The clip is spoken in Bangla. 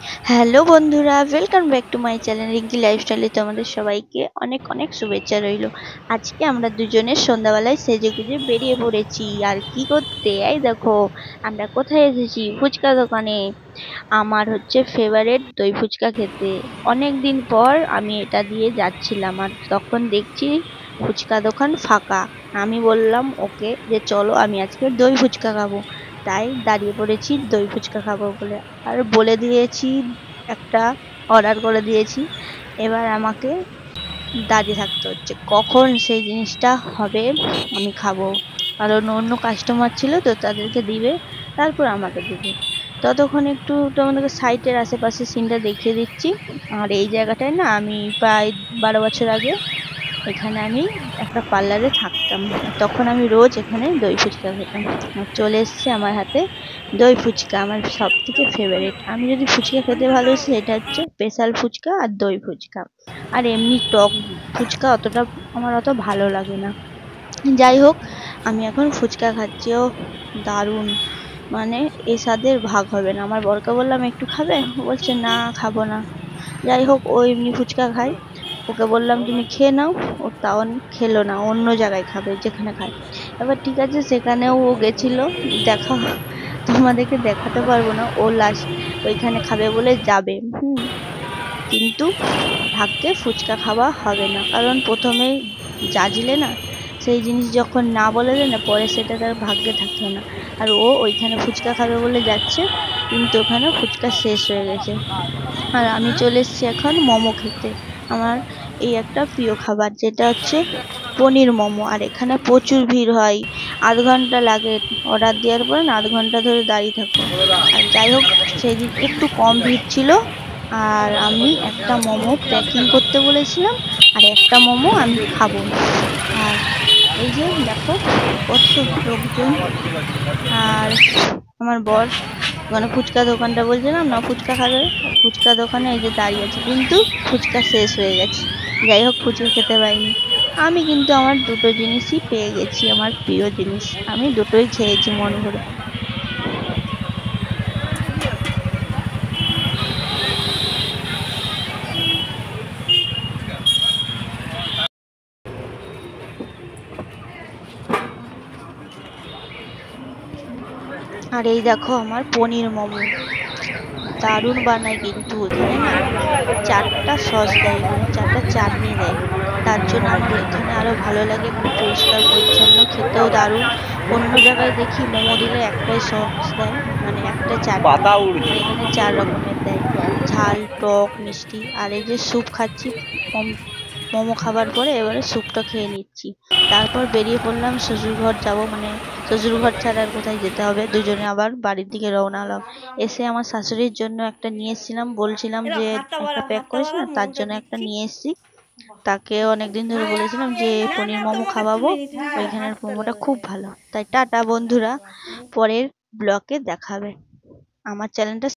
হ্যালো বন্ধুরা, welcome back to my channel Rinki লাইফস্টাইলে তোমাদের সবাইকে অনেক অনেক শুভেচ্ছা রইল। আজকে আমরা দুজনে সন্ধ্যাবেলায় সেজেগুজে বেরিয়ে পড়েছি। আর কি করতে? এই দেখো আমরা কোথায় এসেছি, ফুচকা দোকানে। আমার হচ্ছে ফেভারিট দই ফুচকা খেতে। অনেক দিন পর আমি এটা দিয়ে যাচ্ছিলাম, আর তখন দেখছি ফুচকা দোকান ফাঁকা। আমি বললাম ওকে যে চলো আমি আজকে দই ফুচকা খাবো। তাই দাঁড়িয়ে পড়েছি দই ফুচকা খাবো বলে। আর বলে দিয়েছি, একটা অর্ডার করে দিয়েছি। এবার আমাকে দাঁড়িয়ে থাকতে হচ্ছে কখন সেই জিনিসটা হবে, আমি খাবো। কারণ অন্য কাস্টমার ছিল তো, তাদেরকে দিবে, তারপর আমাকে দেবে। ততক্ষণ একটু তোমাদেরকে সাইটের আশেপাশে সিনটা দেখিয়ে দিচ্ছি। আর এই জায়গাটায় না, আমি প্রায় 12 বছর আগে এখানে আমি একটা পার্লারে থাকতাম। তখন আমি রোজ এখানে দই ফুচকা খেতাম। আর চলে এসছে আমার হাতে দই ফুচকা, আমার সব থেকে ফেভারিট। আমি যদি ফুচকা খেতে ভালোবাসি, এটা হচ্ছে স্পেশাল ফুচকা আর দই ফুচকা। আর এমনি টক ফুচকা অতটা আমার অত ভালো লাগে না। যাই হোক, আমি এখন ফুচকা খাচ্ছি। ও দারুণ, মানে এ স্বাদের ভাগ হবে না। আমার বরকে বললাম একটু খাবে, ও বলছে না খাবো না। যাই হোক, ও এমনি ফুচকা খায়। ওকে বললাম তুমি খেয়ে নাও, ও তাও খেলো না, অন্য জায়গায় খাবে যেখানে খায়। এবার ঠিক আছে, সেখানেও ও গেছিল। দেখা, তোমাদেরকে দেখাতে পারবো না, ও লাস্ট ওইখানে খাবে বলে যাবে। কিন্তু ভাগ্যে ফুচকা খাওয়া হবে না, কারণ প্রথমেই যাচিলে না, সেই জিনিস যখন না বলে দেয় না, পরে সেটা তার ভাগ্যে থাকে না। আর ও ওইখানে ফুচকা খাবে বলে যাচ্ছে, কিন্তু ওখানে ফুচকা শেষ হয়ে গেছে। আর আমি চলে এসেছি এখন মোমো খেতে। আমার এই একটা প্রিয় খাবার, যেটা হচ্ছে পনির মোমো। আর এখানে প্রচুর ভিড় হয়, আধ ঘন্টা লাগে অর্ডার দেওয়ার পর না, আধ ঘন্টা ধরে দাঁড়িয়ে থাকো। আর যাই হোক, সেদিন একটু কম ভিড় ছিল। আর আমি একটা মোমো প্যাকিং করতে বলেছিলাম, আর একটা মোমো আমি খাবো। আর এই যে দেখো কত লোকজন। আর আমার বর ওখানে ফুচকা দোকানটা বলছিলাম না ফুচকা খাবে, ফুচকা দোকানে এই যে দাঁড়িয়ে আছে, কিন্তু ফুচকা শেষ হয়ে গেছে। যাই হোক, ফুচকা খেতে পাইনি। আমি কিন্তু আমার দুটো জিনিসই পেয়ে গেছি, আমার প্রিয় জিনিস। আমি দুটোই খেয়েছি মন ভরে। আর এই দেখো আমার পনির মোমো, দারুণ বানায়। কিন্তু ওখানে না 4টা সস দেয়, মানে 4টা চাটনি দেয়। তার জন্য আমার এখানে আরো ভালো লাগে, একটু পরিষ্কার পরিচ্ছন্ন, খেতেও দারুণ। অন্য জায়গায় দেখি মোমো দিলে একটাই সস দেয়, মানে একটা চাটনি। আর এখানে 4 রকমের দেয়, ঝাল, টক, মিষ্টি। আর এই যে স্যুপ খাচ্ছি মোমো খাবার পরে, এবারে স্যুপটা খেয়ে নিচ্ছি। তারপর বেরিয়ে পড়লাম, শ্বশুর ঘর যাব, মানে শ্বশুর ঘর ছাড়া আর কোথায় যেতে হবে। দুজনে আবার বাড়ির দিকে রওনা হলাম। এসে আমার শাশুড়ির জন্য একটা নিয়ে এসেছিলাম, বলছিলাম যে একটা প্যাক করিস না, তার জন্য একটা নিয়ে এসেছি। তাকে অনেকদিন ধরে বলেছিলাম যে পনির মোমো খাওয়াবো, ওইখানের মোমোটা খুব ভালো। তাই টাটা বন্ধুরা, পরের ব্লকে দেখাবে। আমার চ্যানেলটা